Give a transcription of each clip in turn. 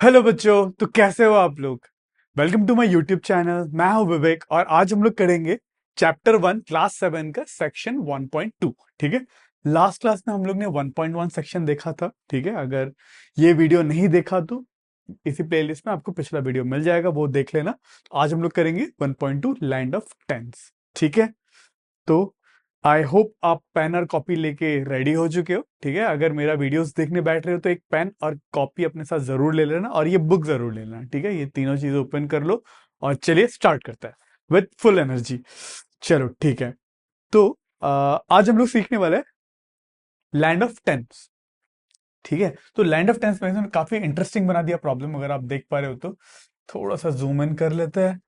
Hello बच्चों, तो कैसे हो आप लोग। Welcome to my YouTube channel. मैं हूं विवेक और आज हम लोग करेंगे चैप्टर 1 क्लास 7 का सेक्शन 1.2। ठीक है। लास्ट क्लास में हम लोग ने 1.1 सेक्शन देखा था। ठीक है, अगर ये वीडियो नहीं देखा तो इसी प्लेलिस्ट में आपको पिछला वीडियो मिल जाएगा, वो देख लेना। आज हम लोग करेंगे 1.2 लैंड ऑफ टेंस। ठीक है, तो आई होप आप पेन और कॉपी लेके रेडी हो चुके हो। ठीक है, अगर मेरा वीडियोस देखने बैठ रहे हो तो एक पेन और कॉपी अपने साथ जरूर ले लेना और ये बुक जरूर ले लेना। ठीक है, ये तीनों चीजें ओपन कर लो और चलिए स्टार्ट करता है विथ फुल एनर्जी। चलो ठीक है, तो आज हम लोग सीखने वाले हैं लैंड ऑफ टेंस। ठीक है, तो लैंड ऑफ टेंस में काफी इंटरेस्टिंग बना दिया प्रॉब्लम, अगर आप देख पा रहे हो तो थोड़ा सा जूम इन कर लेते हैं।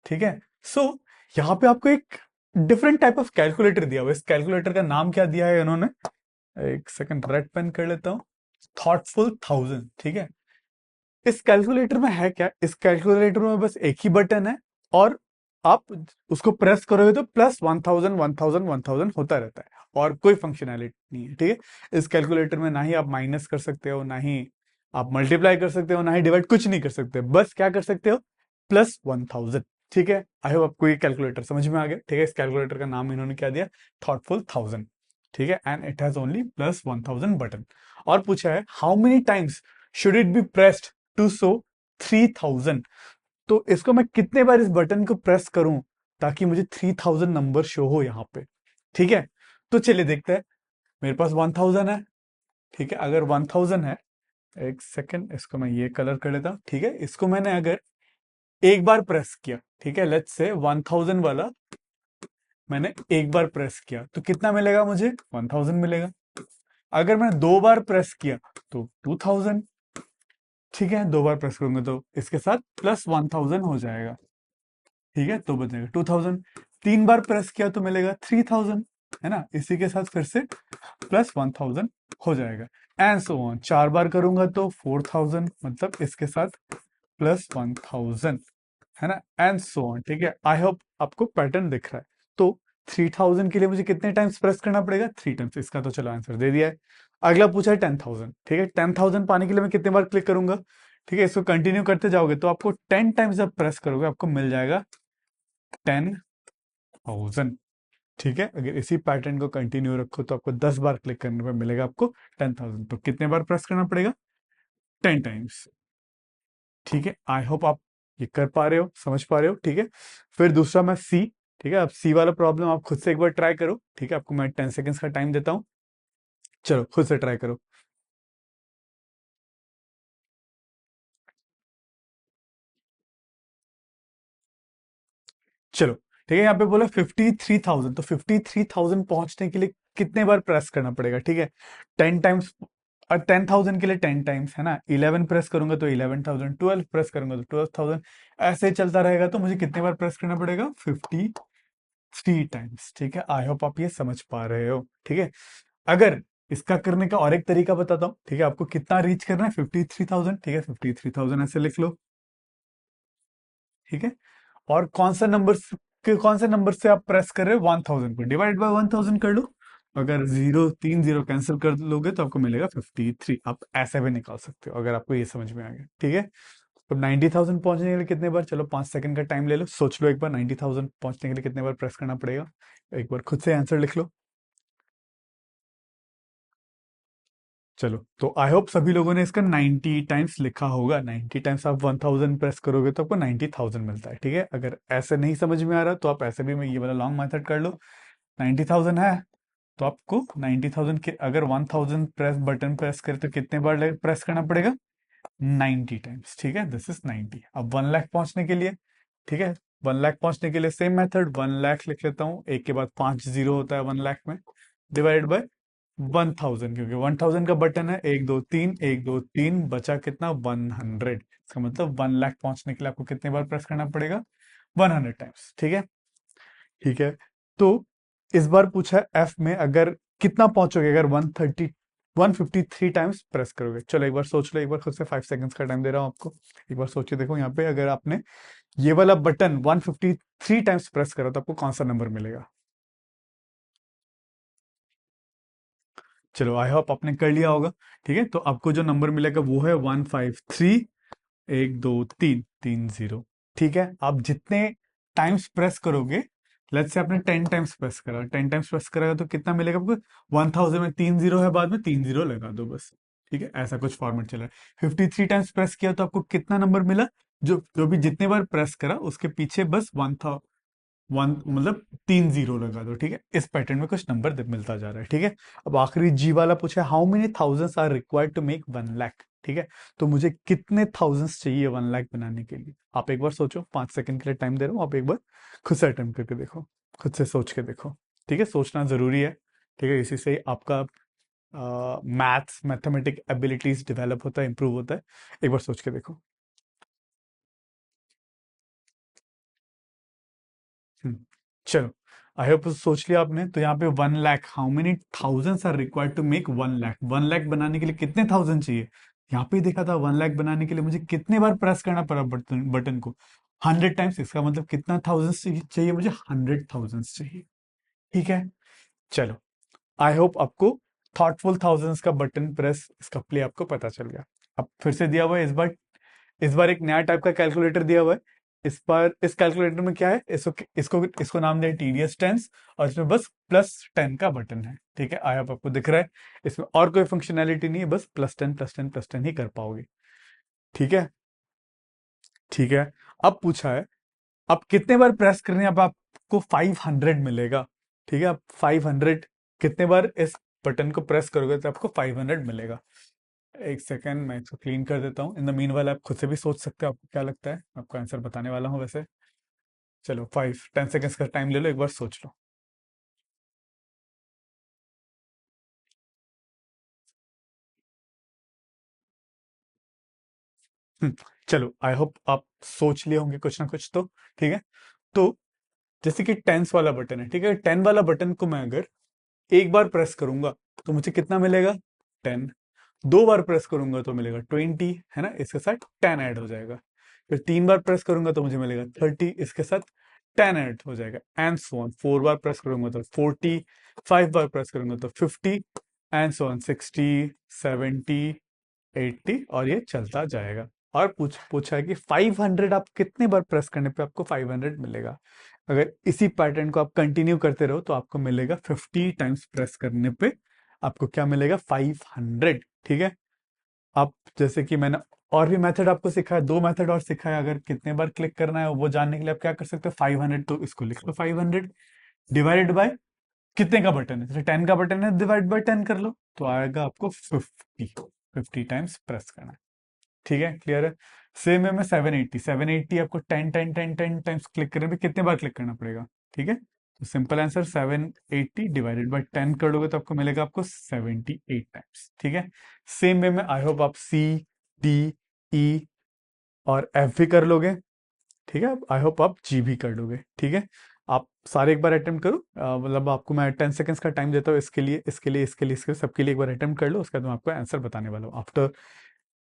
ठीक है, सो यहाँ पे आपको एक डिफरेंट टाइप ऑफ कैलकुलेटर दिया हुआ है। इस कैलकुलेटर का नाम क्या दिया है इन्होंने, एक सेकंड रेड पेन कर लेता हूँ। थॉटफुल 1000। ठीक है, इस कैलकुलेटर में है क्या, इस कैलकुलेटर में बस एक ही बटन है और आप उसको प्रेस करोगे तो प्लस 1000 1000 1000 होता रहता है और कोई फंक्शनैलिटी नहीं है। ठीक है, इस कैलकुलेटर में ना ही आप माइनस कर सकते हो, ना ही आप मल्टीप्लाई कर सकते हो, ना ही डिवाइड, कुछ नहीं कर सकते। बस क्या कर सकते हो, +1000। ठीक है, आई होप आपको ये कैलकुलेटर समझ में आ गया। ठीक है, इस कैलकुलेटर का नाम इन्होंने क्या दिया, थॉटफुल 1000। ठीक है, and it has only +1000 button. और पूछा है how many times should it be pressed to show 3000। तो इसको मैं कितने बार इस बटन को प्रेस करूं ताकि मुझे 3000 नंबर शो हो यहां पे। ठीक है, तो चलिए देखते हैं। मेरे पास 1000 है। ठीक है, अगर 1000 है, एक सेकंड इसको मैं ये कलर कर लेता हूं। ठीक है, इसको मैंने अगर एक बार प्रेस किया, ठीक है, लेट्स से 1000 वाला मैंने एक बार प्रेस किया तो कितना मिलेगा मुझे, 1000 मिलेगा। अगर मैं दो बार प्रेस किया तो 2000। ठीक है, दो बार प्रेस करूंगा तो इसके साथ +1000 हो जाएगा। ठीक है, तो बचेगा 2000। तीन बार प्रेस किया तो मिलेगा 3000, है ना। इसी के साथ फिर से +1000 हो जाएगा एंड सो ऑन। चार बार करूंगा तो 4000, मतलब इसके साथ +1000, है ना, एंड सो ऑन। ठीक है, आई होप आपको पैटर्न दिख रहा है। तो 3000 के लिए मुझे कितने टाइम्स प्रेस करना पड़ेगा, 3 टाइम्स। इसका तो चलो आंसर दे दिया है। अगला पूछा है 10,000। ठीक है, 10,000 पाने के लिए मैं कितने बार क्लिक करूंगा। ठीक है, इसको कंटिन्यू करते जाओगे तो आपको 10 टाइम्स जब प्रेस करोगे आपको मिल जाएगा 10,000। ठीक है, अगर इसी पैटर्न को कंटिन्यू रखो तो आपको 10 बार क्लिक करने पर मिलेगा आपको 10,000। तो कितने बार प्रेस करना पड़ेगा, 10 टाइम्स। ठीक है, आई होप आप ये कर पा रहे हो, समझ पा रहे हो। ठीक है, फिर दूसरा मैं सी। ठीक है, अब सी वाला प्रॉब्लम आप खुद से एक बार ट्राई करो। ठीक है, आपको मैं 10 सेकेंड्स का टाइम देता हूं। चलो खुद से ट्राई करो। चलो ठीक है, यहाँ पे बोला 53,000, तो 53,000 पहुंचने के लिए कितने बार प्रेस करना पड़ेगा। ठीक है, 10 टाइम्स। और 10,000 के लिए 10 टाइम्स, है ना। 11 प्रेस करूंगा तो 11,000, 12 प्रेस करूंगा तो 12,000। ऐसे ही चलता रहेगा, तो मुझे कितने बार प्रेस करना पड़ेगा, 53 टाइम्स। ठीक है, आई होप आप ये समझ पा रहे हो। ठीक है, अगर इसका करने का और एक तरीका बताता हूँ। ठीक है, आपको कितना रीच करना है, 53,000। ठीक है, 53,000 ऐसे लिख लो। ठीक है, और कौन से नंबर से आप प्रेस कर रहे हो, 1000 को डिवाइड बाय 1000 कर लो। अगर जीरो, तीन जीरो कैंसिल कर लोगे तो आपको मिलेगा 53। आप ऐसे भी निकाल सकते हो अगर आपको ये समझ में आ गया। ठीक है, तो 90,000 पहुंचने के लिए कितने बार, चलो 5 सेकंड का टाइम ले लो, सोच लो एक बार 90,000 पहुंचने के लिए कितने बार प्रेस करना पड़ेगा। एक बार खुद से आंसर लिख लो। चलो, तो आई होप सभी लोगों ने इसका 90 टाइम्स लिखा होगा। 90 टाइम्स आप 1000 प्रेस करोगे तो आपको 90,000 मिलता है। ठीक है, अगर ऐसे नहीं समझ में आ रहा तो आप ऐसे भी मैं ये वाला लॉन्ग मेथड कर लो। 90,000 है तो आपको 90,000 के अगर 1000 प्रेस बटन प्रेस करे तो कितने बार प्रेस करना पड़ेगा, 90 टाइम्स। ठीक है, दिस इज 90। अब 1 लाख पहुंचने के लिए, ठीक है, 1 लाख पहुंचने के लिए सेम मेथड, 1 लाख लिख लेता हूँ, एक के बाद 5 जीरो होता है 1 लाख में, डिवाइड बाय 1000, क्योंकि 1000 का बटन है, एक दो तीन, एक दो तीन, बचा कितना, 100। इसका मतलब 1 लाख पहुंचने के लिए आपको कितने बार प्रेस करना पड़ेगा, 100 टाइम्स। ठीक है, ठीक है, तो इस बार पूछा है एफ में अगर कितना पहुंचोगे अगर 153 टाइम्स प्रेस करोगे। चलो एक बार सोच लो, एक बार खुद से 5 सेकंड्स का टाइम दे रहा हूं आपको। एक बार सोचिए, देखो यहाँ पे अगर आपने ये वाला बटन 153 टाइम्स प्रेस करा तो आपको कौन सा नंबर मिलेगा। चलो आई होप आपने कर लिया होगा। ठीक है, तो आपको जो नंबर मिलेगा वो है 153, 1 2 3 3 0। ठीक है, आप जितने टाइम्स प्रेस करोगे, लेट्स से आपने 10 टाइम्स प्रेस करा, 10 टाइम्स प्रेस करा तो कितना मिलेगा आपको? 1000 में 3 0 है, बाद में 3 0 लगा दो बस। ठीक है, ऐसा कुछ फॉर्मेट चल रहा है। 53 टाइम्स प्रेस किया तो आपको कितना नंबर मिला? जो जो भी जितने बार प्रेस करा उसके पीछे बस 1 मतलब 3 0 लगा दो। ठीक है, इस पैटर्न में कुछ नंबर मिलता जा रहा है। ठीक है, अब आखिरी जी वाला पूछा, how many thousands are required to make 1 lakh. ठीक है, तो मुझे कितने थाउजेंड्स चाहिए 1 लाख बनाने के लिए? आप एक बार सोचो, 5 सेकंड के लिए टाइम दे रहा हूँ, आप एक बार खुद से अटेम्प्ट करके देखो, खुद से सोच के देखो। ठीक है, सोचना जरूरी है। ठीक है, इसी से ही आपका मैथ्स मैथमेटिक एबिलिटीज डेवलप होता है, इंप्रूव होता है। एक बार सोच के देखो। हम्म, चलो, आई होप सोच लिया आपने। तो यहाँ पे 1 lakh, how many thousands are required to make 1 lakh. 1 lakh बनाने के लिए कितने थाउजेंड चाहिए? यहाँ पे ही देखा था, 1 लाख बनाने के लिए मुझे कितने बार प्रेस करना पड़ा बटन बटन को? 100 टाइम्स। इसका मतलब कितना थाउजेंड्स चाहिए मुझे? 100 थाउजेंड्स चाहिए। ठीक है, चलो, आई होप आपको थॉटफुल थाउजेंड्स का बटन प्रेस, इसका प्ले आपको पता चल गया। अब फिर से दिया हुआ है इस बार एक नया टाइप का कैलकुलेटर दिया हुआ है। इस बार इस कैलकुलेटर में क्या है, इसको इसको इसको नाम दिया टीडीएस टेंस, और इसमें बस +10 का बटन है। ठीक है, आई होप आपको दिख रहा है। इसमें और कोई फंक्शनैलिटी नहीं है, बस +10 +10 +10 ही कर पाओगे। ठीक है, ठीक है। अब पूछा है, अब कितने बार प्रेस करने, अब आपको 500 मिलेगा। ठीक है, अब 500 कितने बार इस बटन को प्रेस करोगे तो आपको 500 मिलेगा। एक सेकेंड, मैं इसको क्लीन कर देता हूँ। इन द मीन वाला आप खुद से भी सोच सकते हो, आपको क्या लगता है। आपको आंसर बताने वाला हूँ वैसे। चलो, 5 10 सेकेंड्स का टाइम ले लो, एक बार सोच लो। हम्म, चलो, आई होप आप सोच लिए होंगे कुछ ना कुछ तो। ठीक है, तो जैसे कि टेंस वाला बटन है, ठीक है, 10 वाला बटन को मैं अगर एक बार प्रेस करूंगा तो मुझे कितना मिलेगा? 10। 2 बार प्रेस करूंगा तो मिलेगा 20, है ना, इसके साथ 10 ऐड हो जाएगा। फिर 3 बार प्रेस करूंगा तो मुझे मिलेगा 30, इसके साथ 10 ऐड हो जाएगा, and so on. 4 bar press करूंगा तो 40, 5 बार प्रेस करूंगा तो 50, एंड सो ऑन, 60, 70, 80, और ये चलता जाएगा। और पूछा है कि 500 आप कितने बार प्रेस करने पे आपको 500 मिलेगा। अगर इसी पैटर्न को आप कंटिन्यू करते रहो तो आपको मिलेगा 50 टाइम्स प्रेस करने पे आपको क्या मिलेगा? 500। ठीक है, आप जैसे कि मैंने और भी मेथड आपको सिखाया, 2 मेथड और सिखाया। अगर कितने बार क्लिक करना है वो जानने के लिए आप क्या कर सकते हो? 500, तो इसको लिख लो, 500 डिवाइडेड बाय कितने का बटन है, जैसे 10 का बटन है, डिवाइड बाय 10 कर लो, तो आएगा आपको 50 टाइम्स प्रेस करना है। ठीक है, क्लियर है। सेम है में 780 आपको 10 10 10 10 टाइम्स क्लिक करने पे कितने बार क्लिक करना पड़ेगा? ठीक है, तो सिंपल आंसर 780 डिवाइडेड बाय 10 कर लोगे तो आपको मिलेगा आपको 78 टाइम्स। ठीक है, सेम वे में आई होप आप सी, डी, ई और एफ भी कर लोगे। ठीक है, आई होप आप जी भी कर लोगे। ठीक है, आप सारे एक बार अटेम्प्ट करो। मतलब आपको मैं 10 सेकेंड्स का टाइम देता हूँ, इसके लिए इसके लिए इसके लिए इसके लिए सबके लिए एक बार अटेम्प्ट कर लो, उसके बाद मैं आपको आंसर बताने वाला हूँ आफ्टर।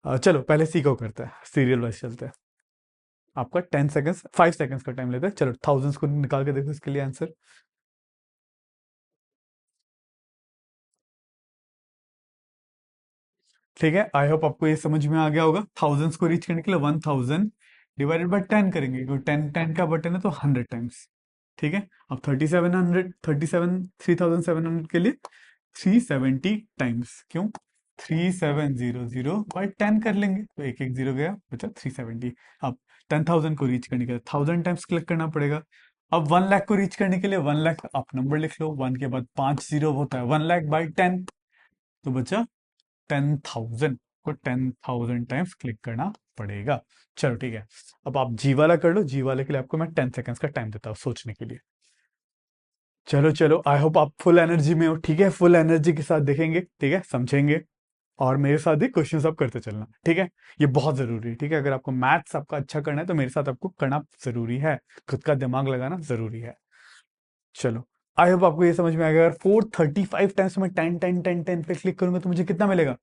चलो, पहले सी को करते हैं, सीरियल वाइज चलते हैं। आपका 10 सेकेंड्स, 5 सेकेंड्स का टाइम लेते हैं। चलो, थाउजेंड्स को निकाल के देखो इसके लिए आंसर। ठीक है, आई होप आपको ये समझ में आ गया होगा। थाउजेंड्स को रीच करने के लिए 1000 डिवाइडेड बाय 10 करेंगे, क्योंकि 10 का बटन है तो 100 टाइम्स। ठीक है, अब 3700 के लिए 370 टाइम्स, क्यों? 3700 बाई 10 कर लेंगे तो एक एक जीरो गया, बचा 370। अब 10,000 को रीच करने के लिए 1000 टाइम्स क्लिक करना पड़ेगा। अब 1 लाख को रीच करने के लिए 1 लाख, आप नंबर लिख लो, 1 के बाद 5 0 होता है, 1 लाख बाई 10, तो बचा 10,000। को 10,000 टाइम्स क्लिक करना पड़ेगा। चलो, ठीक है, अब आप जी वाला कर लो। जी वाले के लिए आपको मैं 10 सेकेंड्स का टाइम देता हूँ सोचने के लिए। चलो चलो, आई होप आप फुल एनर्जी में हो। ठीक है, फुल एनर्जी के साथ देखेंगे, ठीक है, समझेंगे, और मेरे साथ ही क्वेश्चंस आप करते चलना। ठीक है, ये बहुत जरूरी है। ठीक है, अगर आपको मैथ्स आपका अच्छा करना है तो मेरे साथ आपको करना जरूरी है, खुद का दिमाग लगाना जरूरी है। चलो, आई होप आपको ये समझ में आ गया। अगर 435 टाइम्स में 10 10 10 10 पे क्लिक करूंगा तो मुझे कितना मिलेगा?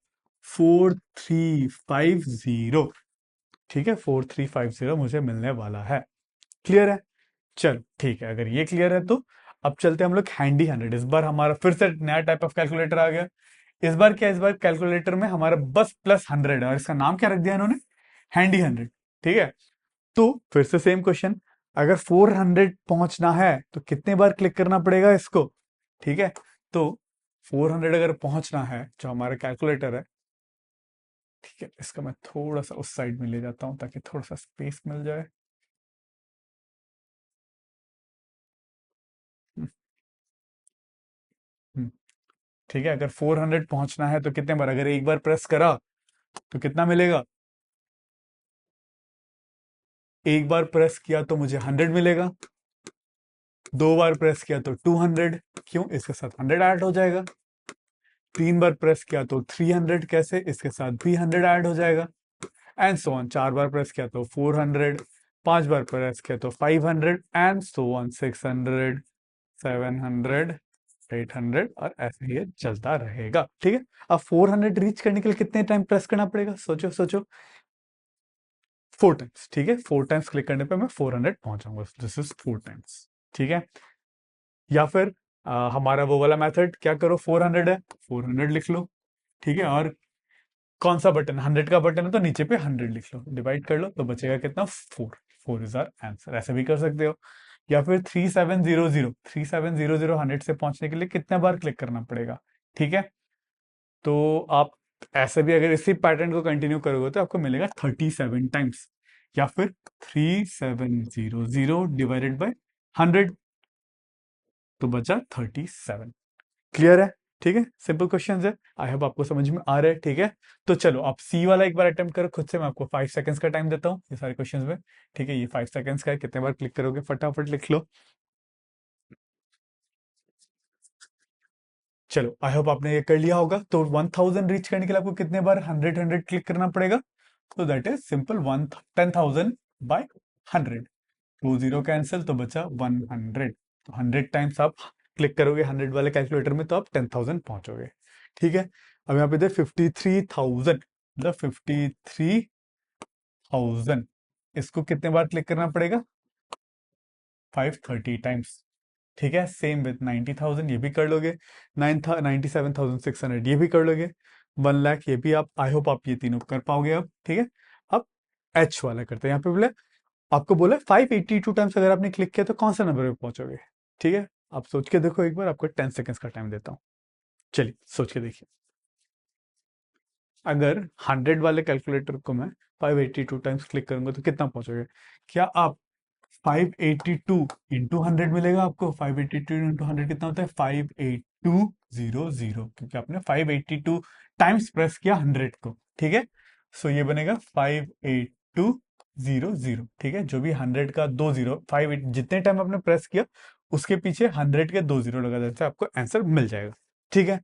4350। ठीक है, 4350 मुझे मिलने वाला है। क्लियर है? चलो, ठीक है, अगर ये क्लियर है तो अब चलते हैं हम लोग हैंडी 100। इस बार हमारा फिर से नया टाइप ऑफ कैलकुलेटर आ गया। इस बार क्या, इस बार कैलकुलेटर में हमारा बस +100 है और इसका नाम क्या रख दिया इन्होंने, हैंडी 100। ठीक है, तो फिर से सेम क्वेश्चन, अगर 400 पहुंचना है तो कितने बार क्लिक करना पड़ेगा इसको। ठीक है, तो 400 अगर पहुंचना है, जो हमारा कैलकुलेटर है, ठीक है, इसका मैं थोड़ा सा उस साइड में ले जाता हूं ताकि थोड़ा सा स्पेस मिल जाए। हम्म, हम्म, ठीक है, अगर 400 पहुंचना है तो कितने बार, अगर एक बार प्रेस करा तो कितना मिलेगा, एक बार प्रेस किया तो मुझे 100 मिलेगा, दो बार प्रेस किया तो 200, क्यों, इसके साथ 100 ऐड हो जाएगा, तीन बार प्रेस किया तो 300, कैसे, इसके साथ भी 100 ऐड हो जाएगा, एंड सो ऑन, चार बार प्रेस किया तो 400, पांच बार प्रेस किया तो 500, एंड सो ऑन, 600, 700, 800, और ऐसे ही ये चलता रहेगा। ठीक है, अब 400 रीच करने के लिए कितने टाइम प्रेस करना पड़ेगा, सोचो सोचो, 4 टाइम्स। ठीक है, 4 टाइम्स क्लिक करने पे मैं 400 पहुंच जाऊंगा, दिस इज 4 टाइम्स। ठीक है, या फिर हमारा वो वाला मेथड, क्या करो, 400 है, 400 लिख लो। ठीक है, और कौन सा बटन, 100 का बटन है तो नीचे पे 100 लिख लो, डिवाइड कर लो तो बचेगा कितना, 4। 4 इज आर आंसर, ऐसे भी कर सकते हो। या फिर 3700 100 से पहुंचने के लिए कितने बार क्लिक करना पड़ेगा। ठीक है, तो आप ऐसे भी अगर इसी पैटर्न को कंटिन्यू करोगे तो आपको मिलेगा 37 टाइम्स, या फिर 3700 डिवाइडेड बाय 100, तो बचा 37। क्लियर है। ठीक है, सिंपल क्वेश्चन है, आई होप आपको समझ में आ रहा है। ठीक है, तो चलो आप सी वाला एक बार अटेम्प्ट करो खुद से, मैं आपको 5 सेकंड्स का टाइम देता हूँ ये सारे क्वेश्चंस में। ठीक है, ये 5 सेकंड्स का है, कितने बार क्लिक करोगे फटाफट लिख लो। चलो आई होप आपने ये कर लिया होगा। तो 1000 रीच करने के लिए आपको कितने बार 100 क्लिक करना पड़ेगा, तो that is simple, 10,000 by 100, 20 cancel तो बचा 100, तो 100 टाइम्स आप क्लिक करोगे 100 वाले कैलकुलेटर में तो आप 10,000 पहुंचोगे। ठीक है, अब यहाँ पे दे 53,000, मतलब 53,000, इसको कितने बार क्लिक करना पड़ेगा, 530 टाइम्स। ठीक है, सेम विथ 90,000, ये भी कर लोगे, 97,600 ये भी कर लोगे, 1 लाख ये भी आप, आई होप आप ये तीनों कर पाओगे अब। ठीक है, अब एच वाला करते हैं, यहाँ पे बोले, आपको बोला 582 टाइम्स अगर आपने क्लिक किया तो कौन सा नंबर पे पहुंचोगे। ठीक है, आप सोच के देखो एक बार, आपको 10 सेकेंड्स का टाइम देता हूँ, चलिए सोच के देखिए। अगर 100 वाले कैलकुलेटर को मैं 582 टाइम्स क्लिक करूंगा तो कितना पहुंचोगे, क्या आप 582 इंटू 100 मिलेगा आपको, 582 इंटू 100 कितना होता है, 58200, क्योंकि आपने 582 टाइम्स प्रेस किया 100 को। ठीक है, सो ये बनेगा 58200। ठीक है, जो भी 100 का दो जीरो, फाइव जितने टाइम आपने प्रेस किया उसके पीछे 100 के दो जीरो लगा देते हैं, आपको आंसर मिल जाएगा। ठीक है,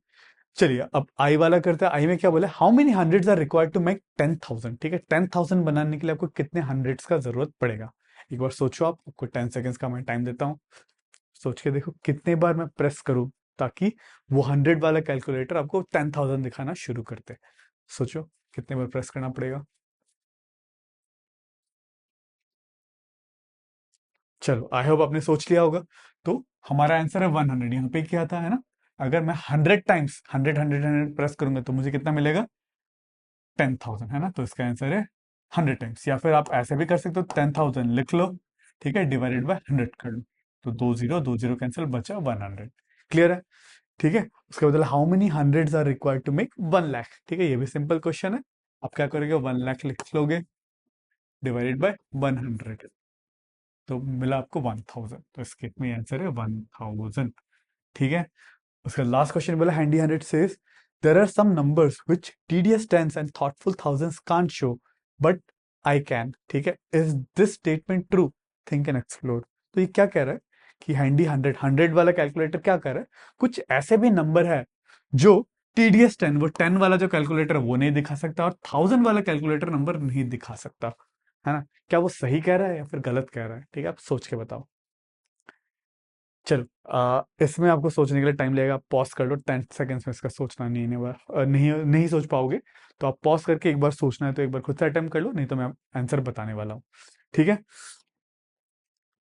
चलिए अब आई वाला करते हैं। आई में क्या बोले, how many hundreds are required to make 10,000। ठीक है, 10,000 बनाने के लिए आपको कितने हंड्रेड्स का जरूरत पड़ेगा, एक बार सोचो आप, आपको 10 सेकेंड्स का मैं टाइम देता हूँ, सोच के देखो कितने बार मैं प्रेस करूं ताकि वो 100 वाला कैलकुलेटर आपको 10,000 दिखाना शुरू करते। सोचो कितने बार प्रेस करना पड़ेगा। चलो आई होप आपने सोच लिया होगा। तो हमारा आंसर है 100, यहाँ पे क्या था, है ना, अगर मैं 100 टाइम्स 100 प्रेस करूंगा तो मुझे कितना मिलेगा, 10,000, है ना, तो इसका आंसर है 100 टाइम्स। या फिर आप ऐसे भी कर सकते हो, 10,000 लिख लो, ठीक है, डिवाइडेड बाय 100 कर लो, तो दो जीरो कैंसिल, बचा 100। क्लियर है। ठीक है, उसके बदले how many hundreds are required to make 1 lakh. ठीक है, ये भी सिंपल क्वेश्चन है, आप क्या करोगे, 1 लाख लिख लोगे, डिवाइडेड बाय 100, तो मिला आपको 1000, तो इसके में आंसर है 1000। ठीक है, उसका लास्ट क्वेश्चन बोला, handy 100 says there are some numbers which tedious tens and thoughtful thousands can't show but I can। ठीक है, is this statement true, think and explore। तो ये क्या कह रहा है कि हैंडी 100 वाला कैलकुलेटर क्या कर रहा है, कुछ ऐसे भी नंबर है जो टीडीएस 10, वो 10 वाला जो कैलकुलेटर वो नहीं दिखा सकता, और 1000 वाला कैलकुलेटर नंबर नहीं दिखा सकता, है ना, क्या वो सही कह रहा है या फिर गलत कह रहा है। ठीक है, आप सोच के बताओ। चलो इसमें आपको सोचने के लिए टाइम लगेगा, आप पॉज कर लो, 10 सेकेंड्स में इसका सोचना नहीं, नहीं नहीं सोच पाओगे, तो आप पॉज करके एक बार सोचना है तो एक बार खुद से अटेम्प्ट कर लो, नहीं तो मैं आंसर बताने वाला हूँ। ठीक है,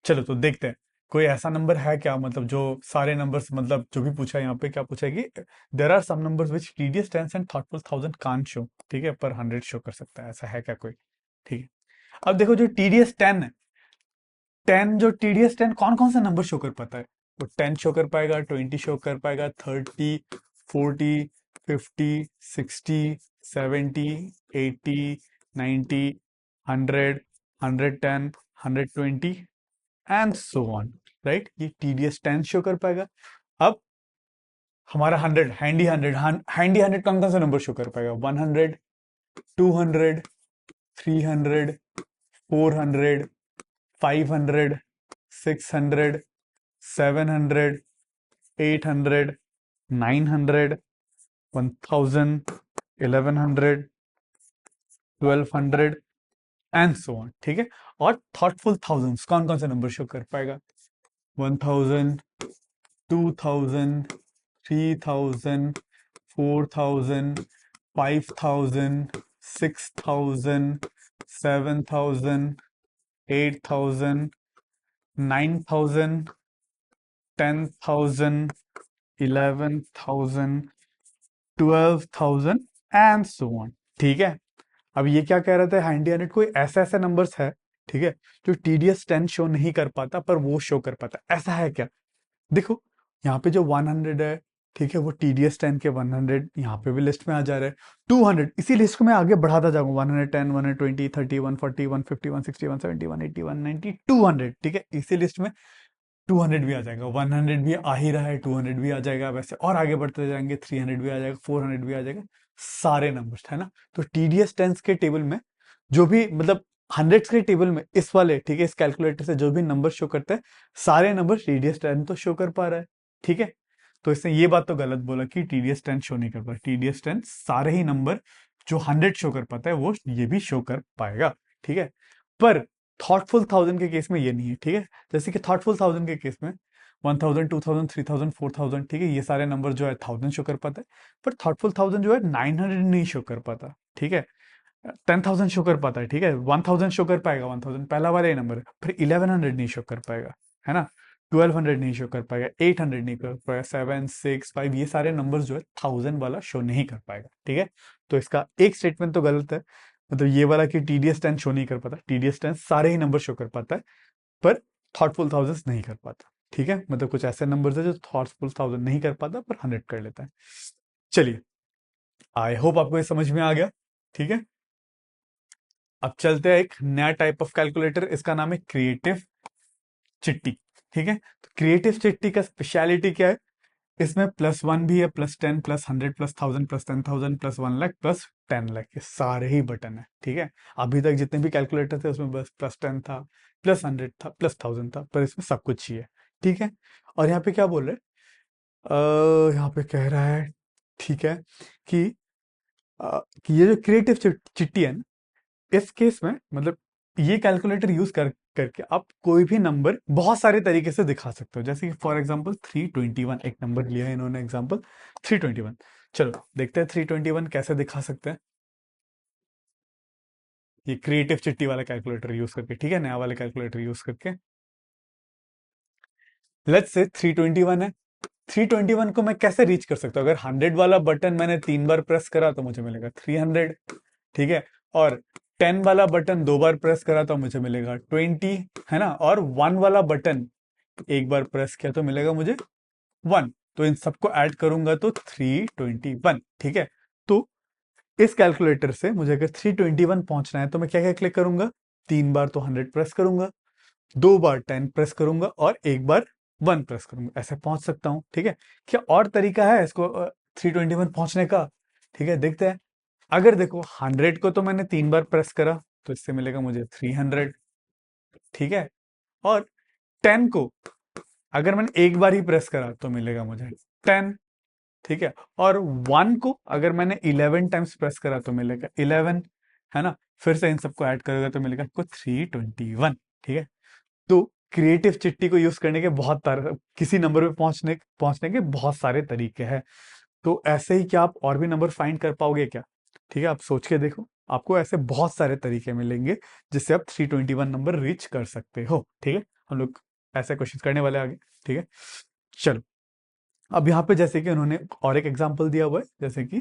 चलो तो देखते हैं। कोई ऐसा नंबर है क्या, मतलब जो सारे नंबर्स, मतलब जो भी पूछा है यहाँ पे, क्या पूछा है कि there are some numbers which टीडीएस tens and thoughtful thousand can't show, ठीक है, पर 100 शो कर सकता है, ऐसा है क्या कोई? ठीक है। अब देखो जो टीडीएस 10 है, 10 जो टीडीएस 10 कौन कौन सा नंबर शो कर पाता है? वो 10 शो कर पाएगा, 20 शो कर पाएगा, 30, 40, 50, 60, 70, 80, 90, 100, 110, 120 एंड सो ऑन, राइट? ये टीडीएस 10 शो कर पाएगा। अब हमारा 100, हैंडी 100, हैंडी 100 कौन कौन सा नंबर शो कर पाएगा? 100, 200, 300, 400, 500, 600, 700, 800, 900, 1000, 1100, 1200 एंड सो ऑन, ठीक है। और थॉटफुल थाउजेंड्स कौन कौन से नंबर शो कर पाएगा? 1000, 2000, 3000, 4000, 5000, 6000, 7000, 8000, 9000, 10,000, 11,000, 12,000 एंड सो ऑन, ठीक है। अब ये क्या कह रहे थे, हैंडी हंड्रेड कोई ऐसे ऐसे नंबर्स है, ठीक है, जो टीडीएस 10 शो नहीं कर पाता पर वो शो कर पाता है, ऐसा है क्या? देखो यहाँ पे जो 100 है, ठीक है, वो टीडीएस 10 के 100 यहाँ पे भी लिस्ट में आ जा रहा है। 200 इसी लिस्ट को मैं आगे बढ़ाता जाऊंगा, 110, 120, 30, 140, 150, 160, 170, 180, 190, 200, ठीक है, इसी लिस्ट में 200 भी आ जाएगा, 100 भी आ ही रहा है, 200 भी आ जाएगा, वैसे और आगे बढ़ते जाएंगे, 300 भी आ जाएगा, 400 भी आ जाएगा, सारे नंबर्स है ना। तो टीडीएस टेंस के टेबल में जो भी, मतलब हंड्रेड्स के टेबल में इस वाले, ठीक है, इस कैलकुलेटर से जो भी नंबर शो करता है, सारे नंबर टीडीएस टेन तो शो कर पा रहा है, ठीक है। तो इसने ये बात तो गलत बोला कि टीडीएस टेन शो नहीं कर पा, टीडीएस टेन सारे ही नंबर जो 100 शो कर पाता है वो ये भी शो कर पाएगा, ठीक है। पर थॉटफुल थाउजेंड के केस में ये नहीं है, ठीक है। जैसे कि थॉटफुल थाउजेंड के केस में 1000, 2000, 3000, 4000, ठीक है, ये सारे नंबर जो है 1000 शो कर पाता है, पर थॉटफुल थाउजेंड जो है 900 नहीं शो कर पाता, ठीक है। 10,000 शो कर पाता है, ठीक है, 1000 शो कर पाएगा, 1000 पहला वाला ही नंबर है, फिर 1100 नहीं शो कर पाएगा, है ना, 1200 नहीं शो कर पाएगा, 800 नहीं कर पाएगा, 7, 6, 5, ये सारे नंबर्स जो है 1000 वाला शो नहीं कर पाएगा, ठीक है। तो इसका एक स्टेटमेंट तो गलत है, मतलब ये वाला कि टीडीएस 10 शो नहीं कर पाता, टीडीएस 10 सारे ही नंबर शो कर पाता है, पर थॉटफुल थाउजेंड्स नहीं कर पाता, ठीक है। मतलब कुछ ऐसे नंबर्स है जो थॉटफुल थाउजेंड नहीं कर पाता पर 100 कर लेता है। चलिए, आई होप आपको ये समझ में आ गया, ठीक है। अब चलते हैं एक नया टाइप ऑफ कैलकुलेटर, इसका नाम है क्रिएटिव चिट्टी, ठीक है। तो क्रिएटिव चिट्टी का स्पेशलिटी क्या है? इसमें +1 भी है, +10, +100, +1000, +10,000, +1 लाख, +10 लाख, ये सारे ही बटन है, ठीक है। अभी तक जितने भी कैलकुलेटर थे उसमें बस +10 था, +100 था, +1000 था, पर इसमें सब कुछ ही है, ठीक है। और यहाँ पे क्या बोल रहे हैं, यहाँ पे कह रहा है, ठीक है, कि कि ये जो क्रिएटिव चिट्टी है ना, इस केस में मतलब ये कैलकुलेटर यूज करके आप कोई भी नंबर बहुत सारे तरीके से दिखा सकते हो, जैसे कि फॉर एग्जांपल 321, एक नंबर लिया है इन्होंने एग्जांपल 321। चलो देखते हैं 321 कैसे दिखा सकते हैं, ये क्रिएटिव चिट्टी वाला कैलकुलेटर यूज करके, ठीक है, नया वाला कैलकुलेटर यूज करके। लेट्स से 321 है, 321 को मैं कैसे रीच कर सकता हूँ? अगर 100 वाला बटन मैंने 3 बार प्रेस करा तो मुझे मिलेगा 300, ठीक है। और 10 वाला बटन 2 बार प्रेस करा तो मुझे मिलेगा 20, है ना। और 1 वाला बटन 1 बार प्रेस किया तो मिलेगा मुझे 1। तो इन सबको ऐड करूंगा तो 321, ठीक है। तो इस कैलकुलेटर से मुझे अगर 321 पहुंचना है तो मैं क्या क्या क्लिक करूंगा? 3 बार तो 100 प्रेस करूंगा, 2 बार 10 प्रेस करूंगा और 1 बार 1 प्रेस करूंगा, ऐसे पहुंच सकता हूं, ठीक है। क्या और तरीका है इसको 321 पहुंचने का? ठीक है, देखते हैं। अगर देखो 100 को तो मैंने 3 बार प्रेस करा तो इससे मिलेगा मुझे 300, ठीक है। और 10 को अगर मैंने 1 बार ही प्रेस करा तो मिलेगा मुझे 10, ठीक है। और 1 को अगर मैंने 11 टाइम्स प्रेस करा तो मिलेगा 11, है ना। फिर से इन सबको ऐड करोगे तो मिलेगा आपको 321, ठीक है। तो क्रिएटिव चिट्टी को यूज करने के बहुत सारे, किसी नंबर पे पहुंचने के बहुत सारे तरीके हैं। तो ऐसे ही क्या आप और भी नंबर फाइंड कर पाओगे क्या? ठीक है, आप सोच के देखो, आपको ऐसे बहुत सारे तरीके मिलेंगे जिससे आप 321 नंबर रीच कर सकते हो, ठीक है। हम लोग ऐसे क्वेश्चन करने वाले आगे। ठीक है, चलो। अब यहाँ पे जैसे कि उन्होंने और एक एग्जांपल दिया हुआ है, जैसे कि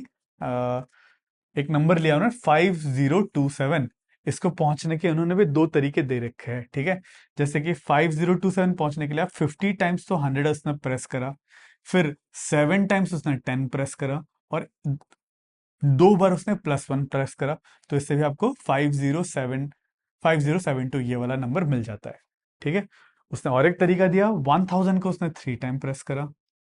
एक नंबर लिया उन्होंने 5027। इसको पहुंचने के उन्होंने भी दो तरीके दे रखे हैं। ठीक है, जैसे कि 5027 पहुंचने के लिए आप 50 टाइम्स तो 100 उसने प्रेस करा, फिर 7 टाइम्स उसने 10 प्रेस करा, और दो बार उसने +1 प्रेस करा। तो इससे भी आपको 5072 ये वाला नंबर मिल जाता है। ठीक है, उसने और एक तरीका दिया, 1000 को उसने 3 टाइम प्रेस करा।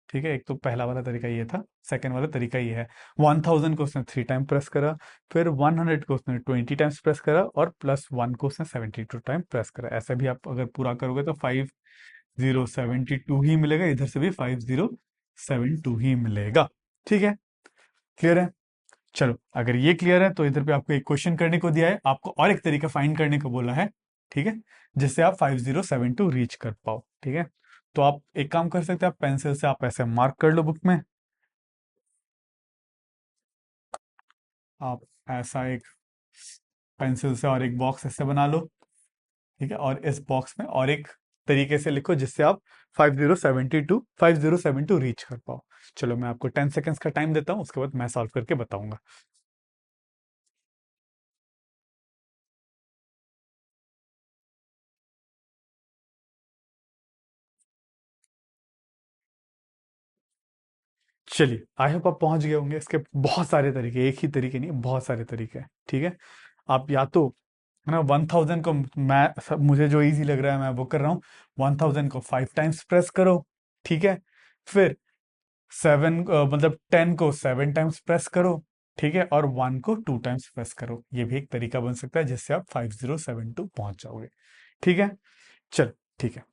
ठीक है, एक तो पहला वाला तरीका ये था, सेकेंड वाला तरीका ये है, 1000 को उसने 3 टाइम प्रेस करा, फिर 100 को उसने 20 टाइम्स प्रेस करा, और +1 को उसने 72 टाइम प्रेस करा। ऐसे भी आप अगर पूरा करोगे तो 5072 ही मिलेगा, इधर से भी 5072 ही मिलेगा। ठीक है, क्लियर है? चलो, अगर ये क्लियर है तो इधर पे आपको एक क्वेश्चन करने को दिया है, आपको और एक तरीका फाइंड करने को बोला है। ठीक है, जिससे आप 5072 रीच कर पाओ। ठीक है, तो आप एक काम कर सकते हैं, आप पेंसिल से आप ऐसे मार्क कर लो बुक में। आप ऐसा एक पेंसिल से और एक बॉक्स ऐसे बना लो। ठीक है, और इस बॉक्स में और एक तरीके से लिखो जिससे आप 5072 रीच कर पाओ। चलो, मैं आपको 10 सेकेंड्स का टाइम देता हूँ, उसके बाद मैं सॉल्व करके बताऊंगा। चलिए, आई होप आप पहुंच गए होंगे। इसके बहुत सारे तरीके, एक ही तरीके नहीं, बहुत सारे तरीके हैं। ठीक है, आप या तो है ना 1000 को, मुझे जो इजी लग रहा है मैं वो कर रहा हूँ, 1000 को 5 टाइम्स प्रेस करो। ठीक है, फिर 10 को 7 टाइम्स प्रेस करो। ठीक है, और 1 को 2 टाइम्स प्रेस करो। ये भी एक तरीका बन सकता है जिससे आप 5072 पहुंच जाओगे। ठीक है, चल, ठीक है।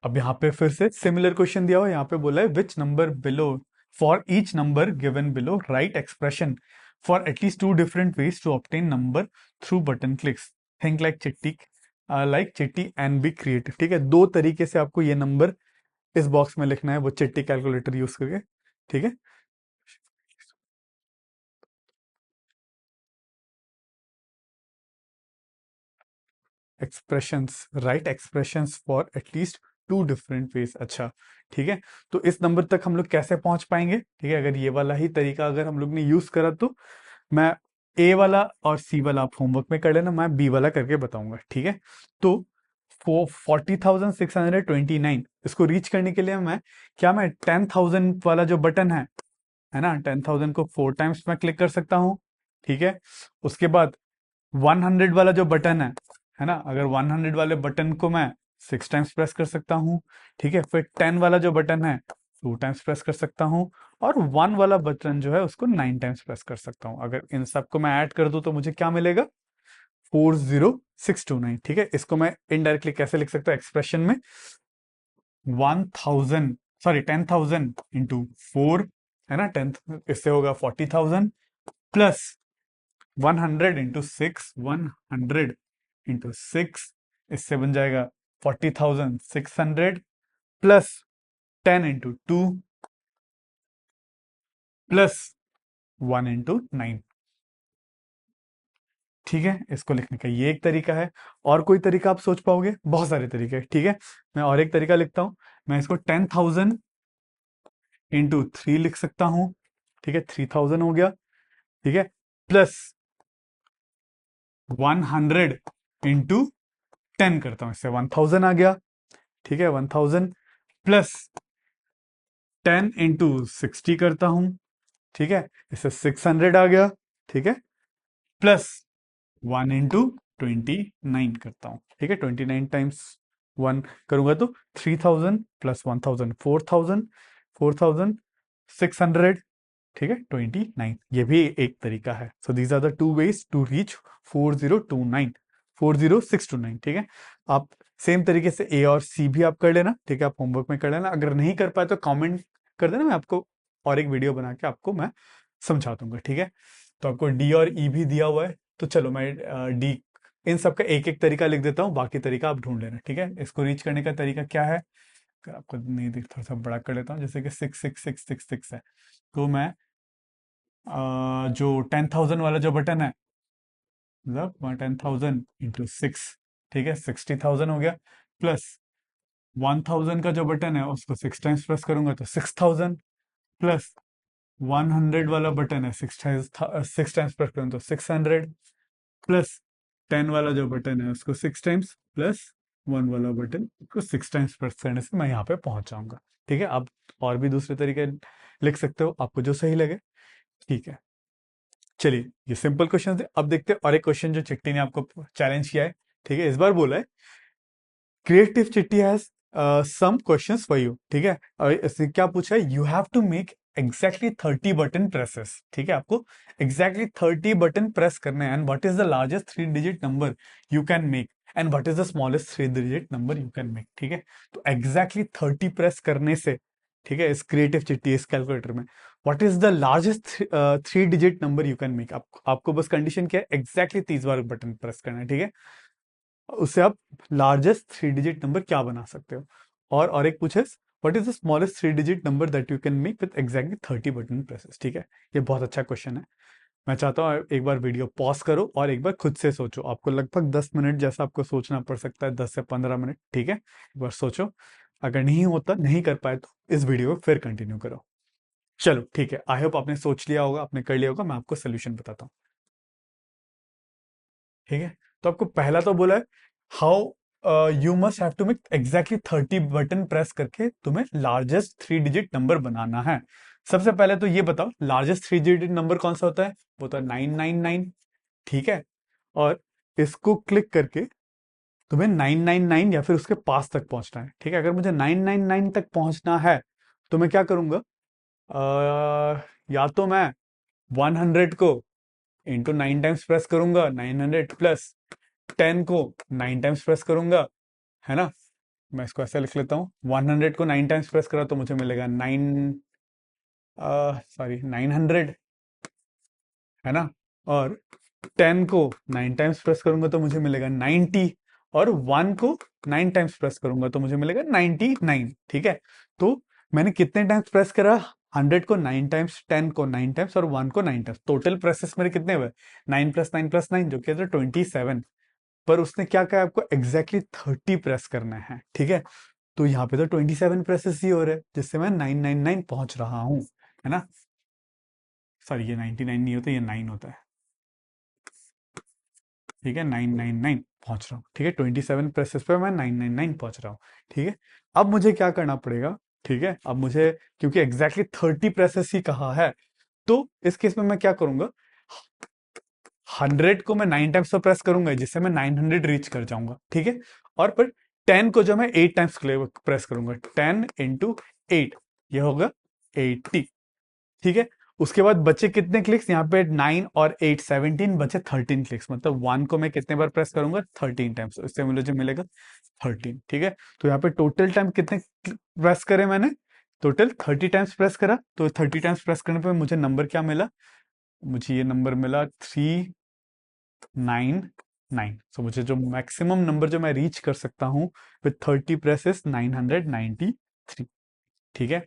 अब यहाँ पे फिर से सिमिलर क्वेश्चन दिया हुआ है। यहाँ पे बोला है which number below, for each number given below write expression for at least 2 different ways to obtain number through button clicks, think like Chitti and be creative. ठीक है, दो तरीके से आपको ये नंबर इस बॉक्स में लिखना है, वो चिट्टी कैलकुलेटर यूज करके। ठीक है, expressions, right expressions for at least 2 different veg. अच्छा, ठीक है, तो इस नंबर तक हम लोग कैसे पहुंच पाएंगे? ठीक है, अगर ये वाला ही तरीका अगर हम लोग ने यूज करा तो मैं ए वाला और सी वाला आप होमवर्क में कर लेना, मैं बी वाला करके बताऊंगा। ठीक है, तो 40,629 इसको रीच करने के लिए मैं 10,000 वाला जो बटन है ना, 10,000 को 4 टाइम्स मैं क्लिक कर सकता हूँ। ठीक है, उसके बाद 100 वाला जो बटन है ना, अगर 100 वाले बटन को मैं 6 टाइम्स प्रेस कर सकता हूँ। ठीक है, फिर 10 वाला जो बटन है 2 टाइम्स प्रेस कर सकता हूँ, और 1 वाला बटन जो है उसको 9 टाइम्स प्रेस कर सकता हूँ। अगर इन सबको मैं ऐड कर दूं तो मुझे क्या मिलेगा? 40629। ठीक है, इसको मैं इनडायरेक्टली कैसे लिख सकता हूँ एक्सप्रेशन में? 10,000 है ना, 10, इससे होगा 40,000 प्लस 100 इंटू 6, इससे बन जाएगा 40,600 प्लस 10 इंटू 2 प्लस 1 इंटू 9। ठीक है, इसको लिखने का ये एक तरीका है। और कोई तरीका आप सोच पाओगे? बहुत सारे तरीके हैं। ठीक है, मैं और एक तरीका लिखता हूं, मैं इसको 10,000 इंटू 3 लिख सकता हूं। ठीक है, 3000 हो गया। ठीक है, प्लस 100 इंटू 10 करता हूं, इससे 1000 आ गया। ठीक है, 1000 प्लस 10 इंटू 60 करता हूं। ठीक है, इससे 600 आ गया। ठीक है, प्लस 1 इंटू 29 करता हूं। ठीक है, 29 टाइम्स 1 करूंगा तो 3000 प्लस 1000 4000, 4600। ठीक है, 29, ये भी एक तरीका है। So these are the two ways to reach 4029, 40629। ठीक है, आप सेम तरीके से ए और सी भी आप कर लेना। ठीक है, आप होमवर्क में कर लेना, अगर नहीं कर पाए तो कमेंट कर देना, मैं आपको और एक वीडियो बना के आपको मैं समझा दूंगा। ठीक है, तो आपको डी और ई भी दिया हुआ है, तो चलो मैं डी, इन सब का एक एक तरीका लिख देता हूँ, बाकी तरीका आप ढूंढ लेना। ठीक है, इसको रीच करने का तरीका क्या है? अगर आपको नहीं दिख, थोड़ा सा बड़ा कर लेता हूँ, जैसे कि 66666 है, तो मैं जो 10,000 वाला जो बटन है, मतलब 10,000 इंटू 6, ठीक है, 60,000 हो गया। प्लस 1000 का जो बटन है उसको 6 टाइम्स प्रेस करूंगा तो 6000, प्लस 100 वाला बटन है 6 टाइम्स प्रेस करूंगा तो 600, प्लस 10 वाला जो बटन है उसको 6 टाइम्स, प्लस 1 वाला बटन को 6 टाइम्स प्रेस करने से मैं यहाँ पे पहुंच जाऊंगा। ठीक है, आप और भी दूसरे तरीके लिख सकते हो, आपको जो सही लगे। ठीक है, चलिए ये सिंपल क्वेश्चन थे। अब देखते हैं और एक क्वेश्चन जो चिट्टी ने आपको चैलेंज किया है। ठीक है, इस बार बोला है creative Chitti has some questions for you. ठीक है, और इसने क्या पूछा है, you have to make exactly 30 button presses. ठीक है, आपको एग्जैक्टली 30 बटन प्रेस करने हैं। And what is the largest 3 digit number you can make, and what is the smallest 3 digit number you can make. ठीक है, तो एग्जैक्टली 30 प्रेस करने से, ठीक है, इस क्रिएटिव चिट्टी इस कैलकुलेटर में what is the largest 3 digit number you can make. आपको बस कंडीशन क्या है, एग्जैक्टली 30 बार बटन प्रेस करना है। ठीक है, उससे आप लार्जेस्ट 3 डिजिट नंबर क्या बना सकते हो। और एक पूछे, what is the smallest 3 digit number that you can make with exactly 30 button presses. ठीक है, ये बहुत अच्छा क्वेश्चन है। मैं चाहता हूँ एक बार वीडियो पॉज करो और एक बार खुद से सोचो। आपको लगभग 10 मिनट जैसा आपको सोचना पड़ सकता है, 10 से 15 मिनट। ठीक है, एक बार सोचो। अगर नहीं होता, नहीं कर पाए, तो इस वीडियो को फिर कंटिन्यू करो। चलो ठीक है, आई होप आपने सोच लिया होगा, आपने कर लिया होगा। मैं आपको सोल्यूशन बताता हूँ। ठीक है, तो आपको पहला तो बोला है how you must have to make exactly 30 button press करके तुम्हें लार्जेस्ट 3 डिजिट नंबर बनाना है। सबसे पहले तो ये बताओ लार्जेस्ट 3 डिजिट नंबर कौन सा होता है, वो होता है 999। ठीक है, और इसको क्लिक करके तुम्हें 999 या फिर उसके पास तक पहुंचना है। ठीक है, अगर मुझे 999 तक पहुंचना है तो मैं क्या करूंगा, या तो मैं 100 को इंटू 9 टाइम्स प्रेस करूंगा, 900 प्लस 10 को 9 टाइम्स प्रेस करूंगा, है ना। मैं इसको ऐसे लिख लेता हूँ, 100 को 9 टाइम्स प्रेस करा तो मुझे मिलेगा 900, है ना। और 10 को 9 टाइम्स प्रेस करूंगा तो मुझे मिलेगा 90, और 1 को 9 टाइम्स प्रेस करूंगा तो मुझे मिलेगा 99। ठीक है, तो मैंने कितने टाइम्स प्रेस करा, 100 को 9 टाइम्स, 10 को 9 टाइम्स और 1 को 9 टाइम्स। टोटल प्रेसेस मेरे कितने हुए, 9 + 9 + 9 जो कि 27। पर उसने क्या कहा, आपको एग्जैक्टली 30 प्रेस करना है। ठीक है, तो यहाँ पे तो 27 प्रेसेस ही हो रहे हैं, जिससे मैं 999 पहुंच रहा हूँ, है ना। सॉरी, ये 99 नहीं होता, ये 9 होता है। ठीक है, 999 पहुंच रहा हूँ। ठीक है, 27 प्रेसेस पे मैं 999 पहुंच रहा हूँ। ठीक है, अब मुझे क्या करना पड़ेगा, ठीक है, अब मुझे क्योंकि एग्जैक्टली 30 प्रेसेस ही कहा है, तो इस केस में मैं क्या करूंगा, 100 को मैं 9 टाइम्स तो प्रेस करूंगा जिससे मैं 900 रीच कर जाऊंगा। ठीक है, और फिर 10 को जो मैं 8 टाइम्स प्रेस करूंगा, 10 × 8, ये होगा 80। ठीक है, उसके बाद बचे कितने क्लिक्स, यहाँ पे 9 और 8 17, बचे 13 क्लिक्स। मतलब 1 को मैं कितने बार प्रेस करूंगा, 13 टाइम्स, इससे मुझे मिलेगा 13। ठीक है, तो यहाँ पे टोटल टाइम कितने प्रेस करे मैंने, टोटल 30 टाइम्स प्रेस करा। तो 30 टाइम्स प्रेस करने पे मुझे नंबर क्या मिला, मुझे ये नंबर मिला 399। सो मुझे जो मैक्सिमम नंबर जो मैं रीच कर सकता हूँ विथ 30 प्रेसेस, 993। ठीक है,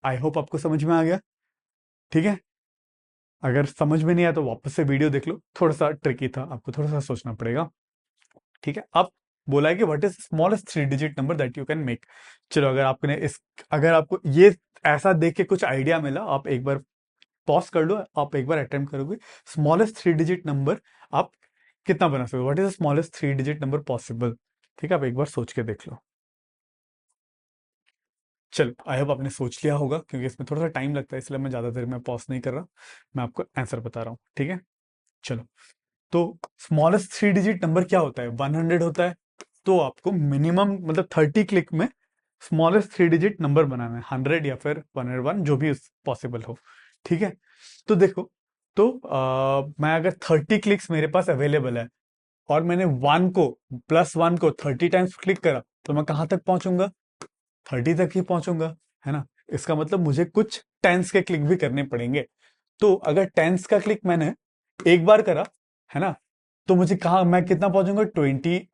आई होप आपको समझ में आ गया। ठीक है, अगर समझ में नहीं आया तो वापस से वीडियो देख लो, थोड़ा सा ट्रिकी था, आपको थोड़ा सा सोचना पड़ेगा। ठीक है, अब बोला है कि what is smallest 3 digit number that you can make. चलो, अगर आपको ये ऐसा देख के कुछ आइडिया मिला, आप एक बार पॉज कर लो, आप एक बार अटेम्प्ट करोगे, स्मॉलेस्ट 3 डिजिट नंबर आप कितना बना सकते हो, what is the smallest 3 digit number possible. ठीक है, आप एक बार सोच के देख लो। चलो, आई होप आपने सोच लिया होगा, क्योंकि इसमें थोड़ा सा टाइम लगता है, इसलिए मैं ज्यादा देर में पॉज नहीं कर रहा, मैं आपको आंसर बता रहा हूँ। ठीक है, चलो, तो स्मॉलेस्ट 3 डिजिट नंबर क्या होता है, 100 होता है। तो आपको मिनिमम मतलब 30 क्लिक में स्मॉलेस्ट 3 डिजिट नंबर बनाना है, 100 या फिर 101, जो भी पॉसिबल हो। ठीक है, तो देखो, तो मैं अगर 30 क्लिक्स मेरे पास अवेलेबल है और मैंने 1 को +1 को 30 टाइम्स क्लिक करा, तो मैं कहां तक पहुंचूंगा, 30 तक ही पहुंचूंगा, है ना। इसका मतलब मुझे कुछ टेंस के क्लिक भी करने पड़ेंगे। तो अगर टेंस का क्लिक मैंने एक बार करा, है ना, तो मुझे कहा मैं कितना पहुंचूंगा, 20।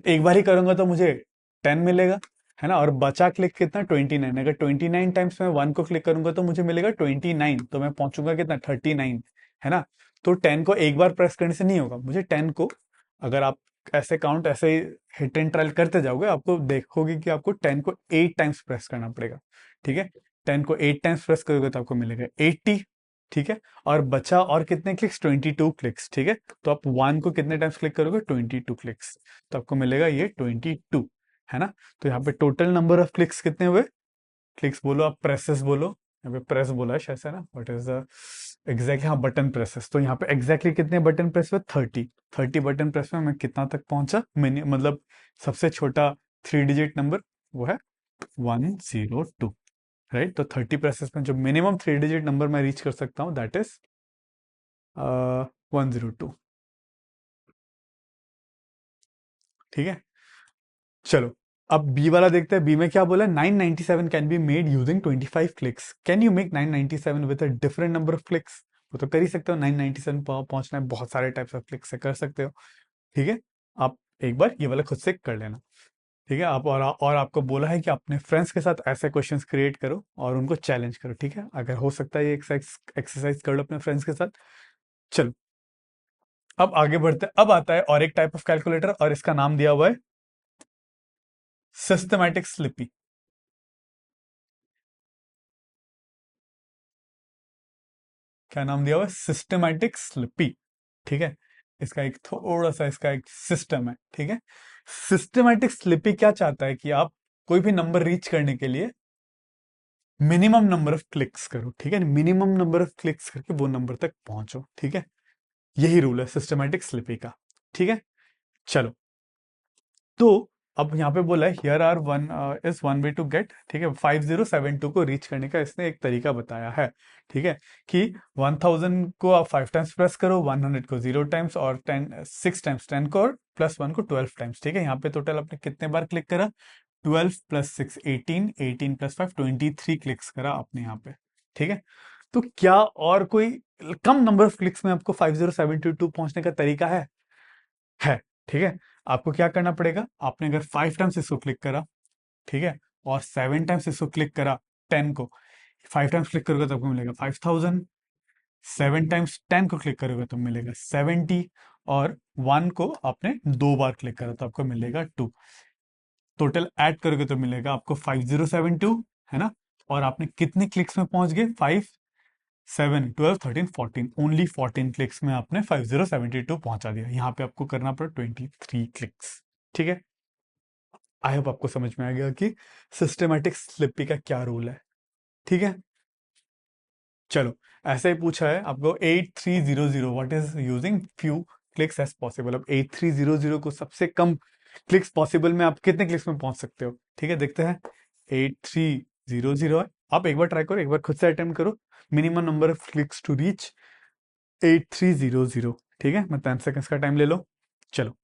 एक बार ही करूंगा तो मुझे 10 मिलेगा, है ना। और बचा क्लिक कितना, 29। अगर 29 टाइम्स में 1 को क्लिक करूंगा तो मुझे मिलेगा 29, तो मैं पहुंचूंगा कितना, 39, है ना। तो 10 को एक बार प्रेस करने से नहीं होगा, मुझे 10 को, अगर आप ऐसे काउंट ऐसे ही हिट एंड ट्रायल करते जाओगे, आपको देखोगे कि आपको 10 को 8 टाइम्स प्रेस करना पड़ेगा। ठीक है, 10 को 8 टाइम्स प्रेस करोगे तो आपको मिलेगा 80। ठीक है, और बचा और कितने क्लिक्स, 22 क्लिक्स। ठीक है, तो आप 1 को कितने टाइम्स क्लिक करोगे, 22 क्लिक्स, तो आपको मिलेगा ये 22, है ना। तो यहाँ पे टोटल नंबर ऑफ क्लिक्स कितने हुए, क्लिक्स बोलो आप प्रेसेस बोलो, यहाँ पे प्रेस बोला है शायद से ना, व्हाट इज द एग्जैक्टली, हाँ बटन प्रेसेस, तो यहाँ पे एग्जैक्टली कितने बटन प्रेस हुए, 30। 30 बटन प्रेस में मैं कितना तक पहुंचा, मिनी मतलब सबसे छोटा 3 डिजिट नंबर वो है 102, राइट। तो 30 प्रेसेस में जो मिनिमम 3 डिजिट नंबर मैं रीच कर सकता हूँ दैट इज 102। ठीक है, चलो अब बी वाला देखते हैं। बी में क्या बोला है, 997 can be made using 25 clicks, can you make 997 with a different number of clicks. वो तो कर ही सकते हो, 997 पहुंचना है, बहुत सारे टाइप्स ऑफ क्लिक से कर सकते हो। ठीक है, आप एक बार ये वाला खुद से कर लेना। ठीक है, आप और आपको बोला है कि अपने फ्रेंड्स के साथ ऐसे क्वेश्चंस क्रिएट करो और उनको चैलेंज करो। ठीक है, अगर हो सकता है ये एक्सरसाइज कर लो अपने फ्रेंड्स के साथ। चलो अब आगे बढ़ते हैं। अब आता है और एक टाइप ऑफ कैलकुलेटर, और इसका नाम दिया हुआ है सिस्टमैटिक स्लिपी। क्या नाम दिया हुआ है, सिस्टमैटिक स्लिपी। ठीक है, इसका एक थोड़ा सा इसका एक सिस्टम है। ठीक है, सिस्टमैटिक स्लिपी क्या चाहता है कि आप कोई भी नंबर रीच करने के लिए मिनिमम नंबर ऑफ क्लिक्स करो। ठीक है, मिनिमम नंबर ऑफ क्लिक्स करके वो नंबर तक पहुंचो। ठीक है, यही रूल है सिस्टमैटिक स्लिपी का। ठीक है, चलो तो अब यहाँ पे बोला है here are one is one way to get. ठीक है, 5072 को रीच करने का इसने एक तरीका बताया है। ठीक है, कि 1000 को आप 5 टाइम्स प्रेस करो, 100 को 0 टाइम्स, और 6 टाइम्स 10 को, और +1 को 12 टाइम्स। ठीक है, यहाँ पे टोटल आपने कितने बार क्लिक करा, 12 + 6 18, 18 + 5 23 क्लिक्स करा आपने यहाँ पे। ठीक है, तो क्या और कोई कम नंबर ऑफ क्लिक्स में आपको 5072 पहुंचने का तरीका है। ठीक है, आपको क्या करना पड़ेगा, आपने अगर 5 टाइम्स इसको क्लिक करा, ठीक है, और 7 टाइम्स इसको क्लिक करा, 10 को 5 टाइम्स क्लिक करोगे तो आपको मिलेगा 5000, 7 टाइम्स 10 को क्लिक करोगे तो मिलेगा 70, और 1 को आपने 2 बार क्लिक करा तो आपको मिलेगा 2। टोटल ऐड करोगे तो मिलेगा आपको 5072, है ना। और आपने कितने क्लिक्स में पहुंच गए, 5 7 12 13 14, ओनली 14 क्लिक्स में आपने 5072 पहुंचा दिया। यहाँ पे आपको करना पड़ा 23 क्लिक्स। ठीक है, आई होप आपको समझ में आ गया कि सिस्टमैटिक स्लिपी का क्या रूल है। ठीक है, चलो ऐसे ही पूछा है आपको 8300 what is using few clicks as possible. अब 8300 को सबसे कम क्लिक्स पॉसिबल में आप कितने क्लिक्स में पहुंच सकते हो। ठीक है, देखते हैं। 8300 है, आप एक बार ट्राई करो, एक बार खुद से अटेम्प्ट करो, minimum number of clicks to reach 8300। ठीक है, मैं 10 सेकेंड्स का टाइम ले लो। चलो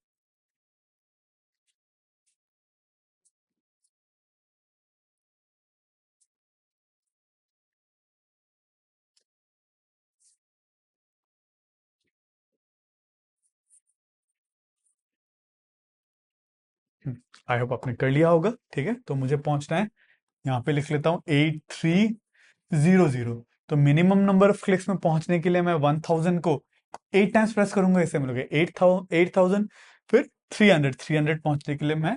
आई होप आपने कर लिया होगा। ठीक है, तो मुझे पहुंचना है, यहाँ पे लिख लेता हूँ 8300। तो मिनिमम नंबर ऑफ क्लिक्स में पहुंचने के लिए मैं 1000 को 8 टाइम्स प्रेस करूंगा, इससे मिलोगे 8000, फिर 300, 300 पहुंचने के लिए मैं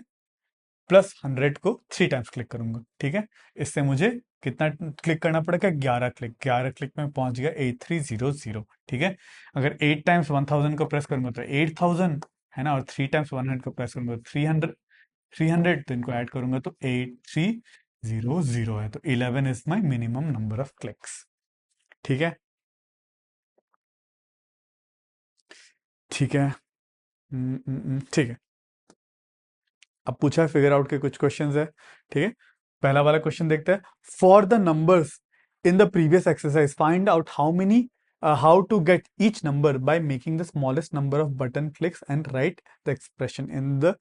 +100 को 3 टाइम्स क्लिक करूंगा। ठीक है, इससे मुझे कितना क्लिक करना पड़ेगा, 11 क्लिक, 11 क्लिक में पहुंच गया 8300। ठीक है, अगर 8 टाइम्स 1000 को प्रेस करूंगा तो 8000, है ना, और 3 टाइम्स 100 को प्रेस करूंगा तो 300, तो इनको ऐड करूंगा तो 8300 है। तो 11 is my minimum number of clicks. ठीक है, ठीक है, ठीक है। अब पूछा है फिगर आउट के कुछ क्वेश्चंस है। ठीक है, पहला वाला क्वेश्चन देखते हैं। For the numbers in the previous exercise find out how to get each number by making the smallest number of button clicks and write the expression in the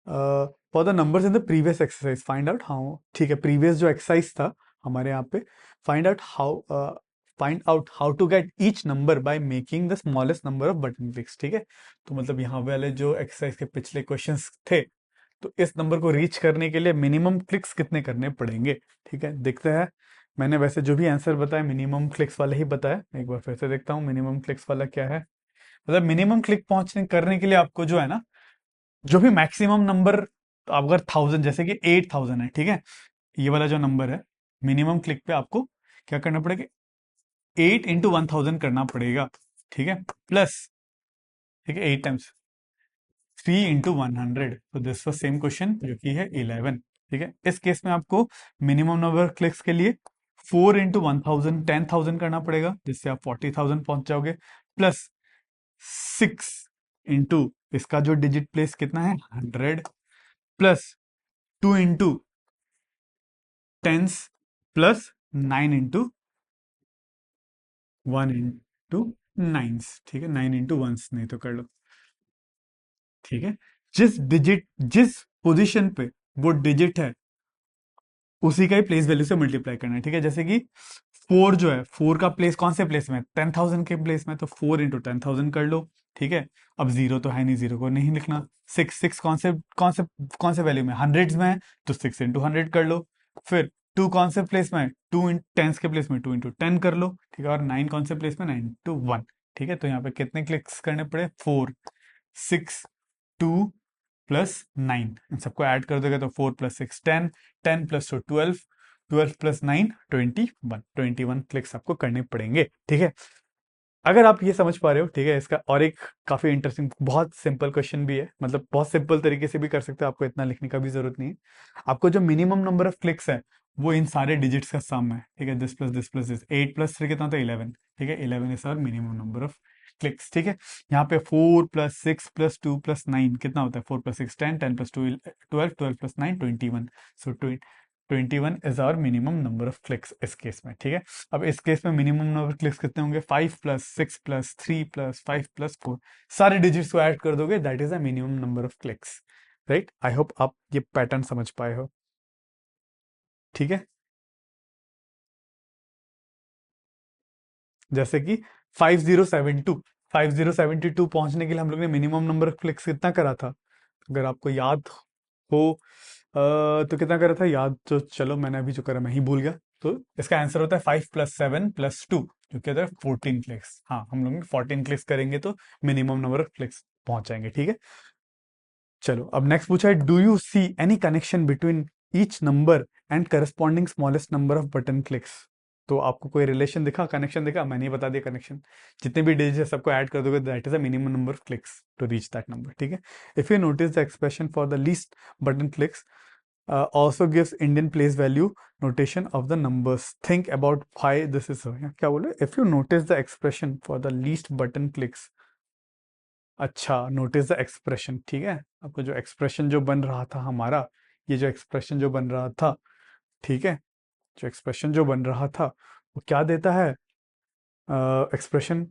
for the numbers in the previous exercise find out how. ठीक है, previous जो exercise था हमारे यहाँ पे, find out how to get each number by making the smallest number of button clicks. ठीक है, तो मतलब यहाँ वाले जो एक्सरसाइज के पिछले क्वेश्चंस थे, तो इस नंबर को रीच करने के लिए मिनिमम क्लिक्स कितने करने पड़ेंगे। ठीक है, देखते हैं। मैंने वैसे जो भी आंसर बताया मिनिमम क्लिक्स वाला ही बताया, एक बार फिर से देखता हूँ मिनिमम क्लिक्स वाला क्या है। मतलब मिनिमम क्लिक पहुंचने करने के लिए आपको जो है ना, जो भी मैक्सिमम नंबर, अगर 1000 जैसे कि 8000 है, ठीक है, ये वाला जो नंबर है, मिनिमम क्लिक पे आपको क्या करना पड़ेगा, 8 × 1000 करना पड़ेगा, ठीक है, प्लस, ठीक है, 8 टाइम्स 3 × 100, तो दिस वाज सेम क्वेश्चन जो कि है 11, ठीक है। इस केस में आपको मिनिमम नंबर क्लिक्स के लिए 4 × 1000 10,000 करना पड़ेगा, जिससे आप 40,000 पहुंच जाओगे, प्लस 6 इसका जो डिजिट प्लेस कितना है 100, प्लस 2 × 10s, प्लस 9 × 1 × 9s, ठीक है, 9 × 1s नहीं तो कर लो, ठीक है। जिस पोजीशन पे वो डिजिट है, उसी का ही प्लेस वैल्यू से मल्टीप्लाई करना है, ठीक है। जैसे कि 4 जो है, 4 का प्लेस कौन से प्लेस में है, 10,000 के प्लेस में, तो 4 × 10,000 कर लो, ठीक है। अब जीरो तो है नहीं, जीरो को नहीं लिखना। 6 कौन से वैल्यू में, हंड्रेड्स में है, तो 6 × 100 कर लो। फिर 2 कौन से प्लेस में है, 2 टेंस के प्लेस में 2 × 10 कर लो, ठीक है। और 9 कौन से प्लेस में, 9 × 1, ठीक है। तो यहाँ पे कितने क्लिक्स करने पड़े, 4, 6, 2 प्लस 9, इन सबको ऐड कर दोगे तो 4 + 6 10, 10 + 2 12, 12 + 9 21, 21 क्लिक्स आपको करने पड़ेंगे, ठीक है। अगर आप ये समझ पा रहे हो, ठीक है, इसका और एक काफी इंटरेस्टिंग, बहुत सिंपल क्वेश्चन भी है, मतलब बहुत सिंपल तरीके से भी कर सकते हो, आपको इतना लिखने का भी जरूरत नहीं है। आपको जो मिनिमम नंबर ऑफ क्लिक्स है, वो इन सारे डिजिट्स का सम है, ठीक है, this plus this plus this, 8 + 3 कितना होता है 11, ठीक है, 11 is our minimum number of clicks, ठीक है। यहाँ पे 4 + 6 + 2 + 9 कितना होता है, 4 + 6 10, 10 + 2 12, 12 + 9 21, so 21 is our minimum number of clicks इस केस में, ठीक है। अब इस केस में मिनिमम नंबर क्लिक्स कितने होंगे, 5 + 6 + 3 + 5 + 4, सारे डिजिट्स को ऐड कर दोगे, that is the minimum number of clicks, right. I hope आप ये पैटर्न समझ पाए हो, ठीक है। जैसे कि 5072 पहुंचने के लिए हम लोग ने मिनिमम नंबर ऑफ क्लिक्स कितना करा था, अगर आपको याद हो, तो कितना करा था याद, तो चलो मैंने अभी जो करा मैं ही भूल गया, तो इसका आंसर होता है 5 + 7 + 2, जो कहता है 14 क्लिक्स। हाँ, हम लोग 14 क्लिक्स करेंगे तो मिनिमम नंबर ऑफ क्लिक्स पहुंच जाएंगे, ठीक है। चलो, अब नेक्स्ट पूछा है, do you see any connection between each number and corresponding smallest number of button clicks. तो आपको कोई रिलेशन दिखा, कनेक्शन दिखा, मैंने ही बता दिया कनेक्शन, जितने भी डिजिट है सबको ऐड कर दोगे, that is a minimum number of clicks to reach that number, ठीक है। If you notice the expression for the least button clicks also gives Indian place value notation of the numbers. Think about why this is so. क्या बोले, if you notice the expression for the least button clicks, अच्छा, notice the expression, ठीक है। आपको जो expression जो बन रहा था हमारा, ये जो एक्सप्रेशन जो बन रहा था, ठीक है, जो एक्सप्रेशन जो बन रहा था वो क्या देता है, expression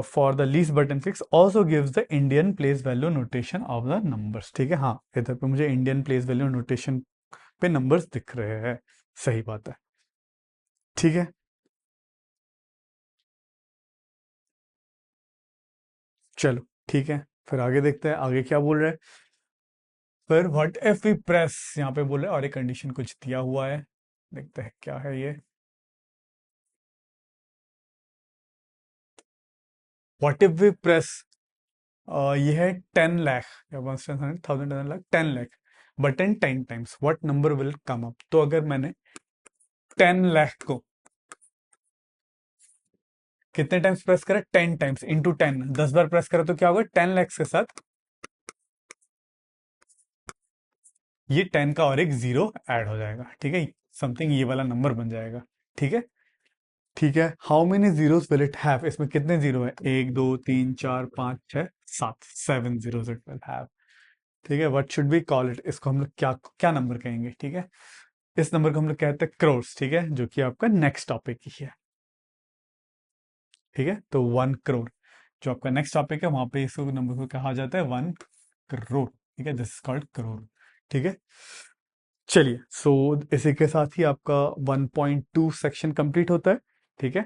for the least button clicks also gives the Indian place value notation of the numbers, ठीक है। हाँ, इधर पे मुझे इंडियन प्लेस वैल्यू नोटेशन पे नंबर्स दिख रहे हैं, सही बात है, ठीक है। चलो, ठीक है, फिर आगे देखते हैं आगे क्या बोल रहे हैं। फिर व्हाट इफ वी प्रेस, यहाँ पे बोल रहे हैं और एक कंडीशन कुछ दिया हुआ है, देखते हैं क्या है ये। व्हाट इफ वी प्रेस, ये है 10 लाख या 1,000 10 lakh 10 lakh button 10 times, what number will come up. तो अगर मैंने 10 लाख को कितने टाइम्स प्रेस करा, 10 टाइम्स इंटू 10, 10 बार प्रेस करा, तो क्या होगा, 10 लैक्स के साथ ये 10 का और एक जीरो ऐड हो जाएगा, ठीक है, समथिंग ये वाला नंबर बन जाएगा, ठीक है। ठीक है, how many zeros will it have, इसमें कितने जीरो है, 1 2 3 4 5 6 7, 7 जीरोस इट विल हैव, ठीक है। What should be call it, इसको हम लोग क्या क्या नंबर कहेंगे, ठीक है। इस नंबर को हम लोग कहते हैं क्रोर्स, ठीक है, जो कि आपका नेक्स्ट टॉपिक ही है, ठीक है। तो 1 करोड़ जो आपका नेक्स्ट टॉपिक है, वहां पे इस नंबर को कहा जाता है 1 करोड़, ठीक है, दिस इज कॉल्ड करोड़, ठीक है। चलिए, सो इसी के साथ ही आपका 1.2 सेक्शन कंप्लीट होता है, ठीक है।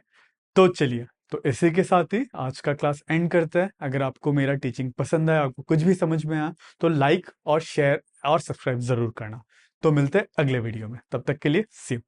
तो चलिए, तो इसी के साथ ही आज का क्लास एंड करते हैं। अगर आपको मेरा टीचिंग पसंद आया, आपको कुछ भी समझ में आया, तो लाइक और शेयर और सब्सक्राइब जरूर करना। तो मिलते हैं अगले वीडियो में, तब तक के लिए सी यू।